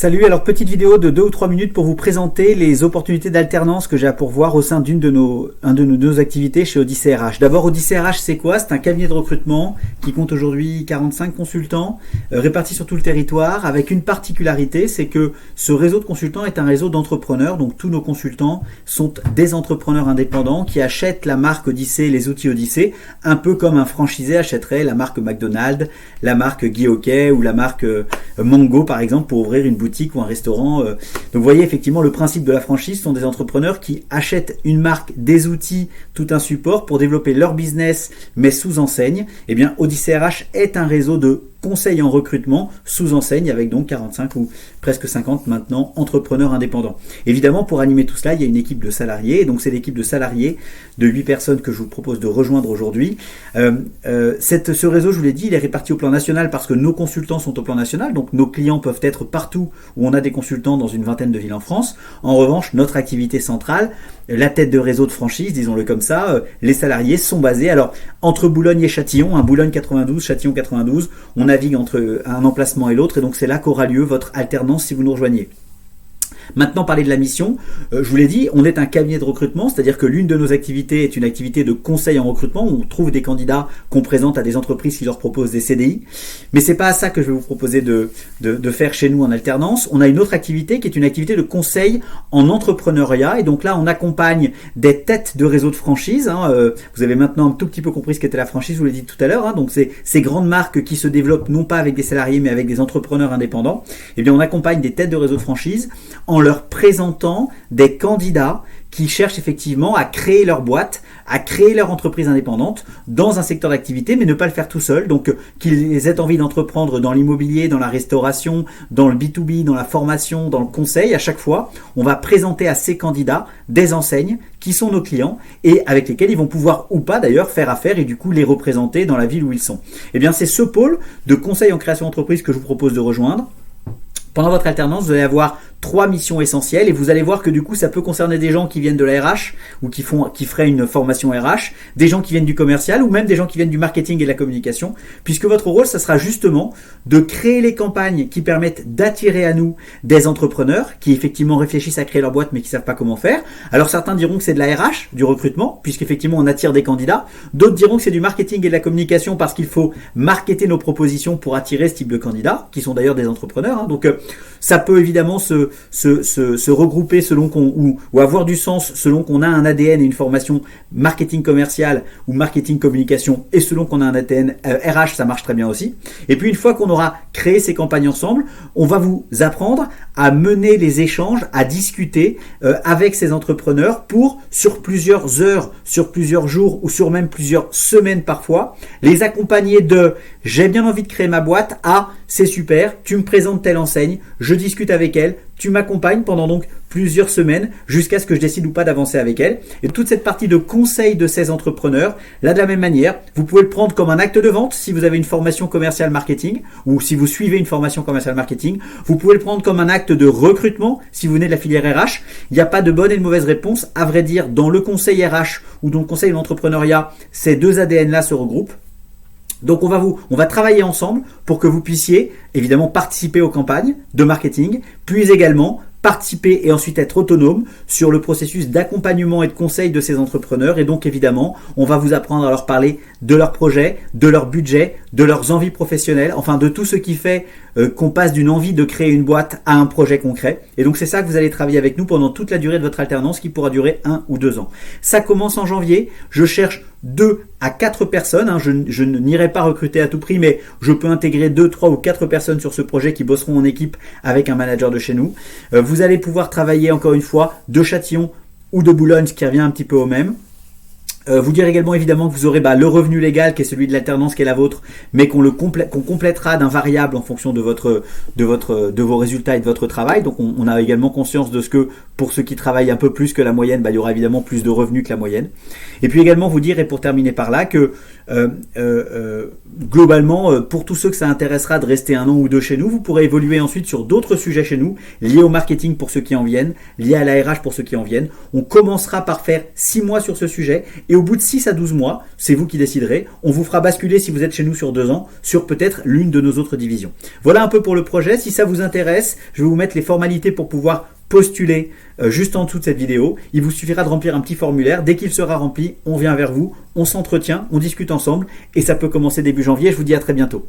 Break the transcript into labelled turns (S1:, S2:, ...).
S1: Salut, alors petite vidéo de 2 ou 3 minutes pour vous présenter les opportunités d'alternance que j'ai à pourvoir au sein d'une de nos activités chez Odyssey RH. D'abord, Odyssey RH, c'est quoi? C'est un cabinet de recrutement qui compte aujourd'hui 45 consultants répartis sur tout le territoire, avec une particularité, c'est que ce réseau de consultants est un réseau d'entrepreneurs. Donc tous nos consultants sont des entrepreneurs indépendants qui achètent la marque Odyssey, les outils Odyssey, un peu comme un franchisé achèterait la marque McDonald's, la marque Guy Hockey ou la marque Mango par exemple pour ouvrir une boutique ou un restaurant. Donc vous voyez effectivement le principe de la franchise sont des entrepreneurs qui achètent une marque, des outils, tout un support pour développer leur business mais sous enseigne. Eh bien Odyssey RH est un réseau de conseil en recrutement sous enseigne avec donc 45 ou presque 50 maintenant entrepreneurs indépendants. Évidemment, pour animer tout cela, il y a une équipe de salariés. Et donc, c'est l'équipe de salariés de 8 personnes que je vous propose de rejoindre aujourd'hui. Ce réseau, je vous l'ai dit, il est réparti au plan national parce que nos consultants sont au plan national. Donc, nos clients peuvent être partout où on a des consultants dans une vingtaine de villes en France. En revanche, notre activité centrale, la tête de réseau de franchise, disons-le comme ça, les salariés sont basés alors entre Boulogne et Châtillon, Boulogne 92, Châtillon 92, on navigue entre un emplacement et l'autre et donc c'est là qu'aura lieu votre alternance si vous nous rejoignez. Maintenant, parler de la mission, je vous l'ai dit, on est un cabinet de recrutement, c'est-à-dire que l'une de nos activités est une activité de conseil en recrutement où on trouve des candidats qu'on présente à des entreprises qui leur proposent des CDI. Mais c'est pas à ça que je vais vous proposer de faire chez nous en alternance. On a une autre activité qui est une activité de conseil en entrepreneuriat et donc là, on accompagne des têtes de réseau de franchise. Vous avez maintenant un tout petit peu compris ce qu'était la franchise, je vous l'ai dit tout à l'heure. Donc c'est ces grandes marques qui se développent non pas avec des salariés mais avec des entrepreneurs indépendants. Eh bien, on accompagne des têtes de réseau de franchise en leur présentant des candidats qui cherchent effectivement à créer leur boîte, à créer leur entreprise indépendante dans un secteur d'activité, mais ne pas le faire tout seul. Donc, qu'ils aient envie d'entreprendre dans l'immobilier, dans la restauration, dans le B2B, dans la formation, dans le conseil. À chaque fois, on va présenter à ces candidats des enseignes qui sont nos clients et avec lesquels ils vont pouvoir ou pas d'ailleurs faire affaire et du coup les représenter dans la ville où ils sont. Eh bien, c'est ce pôle de conseil en création d'entreprise que je vous propose de rejoindre. Pendant votre alternance, vous allez avoir 3 missions essentielles et vous allez voir que du coup ça peut concerner des gens qui viennent de la RH ou qui feraient une formation RH, des gens qui viennent du commercial ou même des gens qui viennent du marketing et de la communication, puisque votre rôle ça sera justement de créer les campagnes qui permettent d'attirer à nous des entrepreneurs qui effectivement réfléchissent à créer leur boîte mais qui savent pas comment faire. Alors certains diront que c'est de la RH, du recrutement, puisqu'effectivement on attire des candidats, d'autres diront que c'est du marketing et de la communication parce qu'il faut marketer nos propositions pour attirer ce type de candidats, qui sont d'ailleurs des entrepreneurs. Donc ça peut évidemment se regrouper selon ou avoir du sens selon qu'on a un ADN et une formation marketing commercial ou marketing communication et selon qu'on a un ADN RH, ça marche très bien aussi. Et puis une fois qu'on aura créé ces campagnes ensemble, on va vous apprendre à mener les échanges, à discuter avec ces entrepreneurs pour, sur plusieurs heures, sur plusieurs jours ou sur même plusieurs semaines parfois, les accompagner de « j'ai bien envie de créer ma boîte » à « c'est super, tu me présentes telle enseigne, je discute avec elle, tu m'accompagnes pendant donc plusieurs semaines jusqu'à ce que je décide ou pas d'avancer avec elle. » Et toute cette partie de conseil de ces entrepreneurs, là de la même manière, vous pouvez le prendre comme un acte de vente si vous avez une formation commerciale marketing ou si vous suivez une formation commerciale marketing. Vous pouvez le prendre comme un acte de recrutement si vous venez de la filière RH. Il n'y a pas de bonne et de mauvaise réponse. À vrai dire, dans le conseil RH ou dans le conseil de l'entrepreneuriat, ces deux ADN-là se regroupent. Donc on va travailler ensemble pour que vous puissiez évidemment participer aux campagnes de marketing, puis également participer et ensuite être autonome sur le processus d'accompagnement et de conseil de ces entrepreneurs. Et donc évidemment, on va vous apprendre à leur parler de leurs projets, de leur budget, de leurs envies professionnelles, enfin de tout ce qui fait qu'on passe d'une envie de créer une boîte à un projet concret. Et donc c'est ça que vous allez travailler avec nous pendant toute la durée de votre alternance qui pourra durer 1 ou 2 ans. Ça commence en janvier. Je cherche 2 à 4 personnes. Je n'irai pas recruter à tout prix, mais je peux intégrer 2, 3 ou 4 personnes sur ce projet qui bosseront en équipe avec un manager de chez nous. Vous allez pouvoir travailler encore une fois de Châtillon ou de Boulogne, ce qui revient un petit peu au même. Vous dire également évidemment que vous aurez le revenu légal qui est celui de l'alternance qui est la vôtre, mais qu'on complétera d'un variable en fonction de vos résultats et de votre travail. Donc on a également conscience de ce que pour ceux qui travaillent un peu plus que la moyenne, il y aura évidemment plus de revenus que la moyenne. Et puis également vous dire, et pour terminer par là, que globalement, pour tous ceux que ça intéressera de rester 1 an ou 2 chez nous, vous pourrez évoluer ensuite sur d'autres sujets chez nous, liés au marketing pour ceux qui en viennent, liés à la RH pour ceux qui en viennent. On commencera par faire 6 mois sur ce sujet et au bout de 6 à 12 mois, c'est vous qui déciderez, on vous fera basculer si vous êtes chez nous sur 2 ans, sur peut-être l'une de nos autres divisions. Voilà un peu pour le projet. Si ça vous intéresse, je vais vous mettre les formalités pour pouvoir postuler juste en dessous de cette vidéo. Il vous suffira de remplir un petit formulaire. Dès qu'il sera rempli, on vient vers vous, on s'entretient, on discute ensemble et ça peut commencer début janvier. Je vous dis à très bientôt.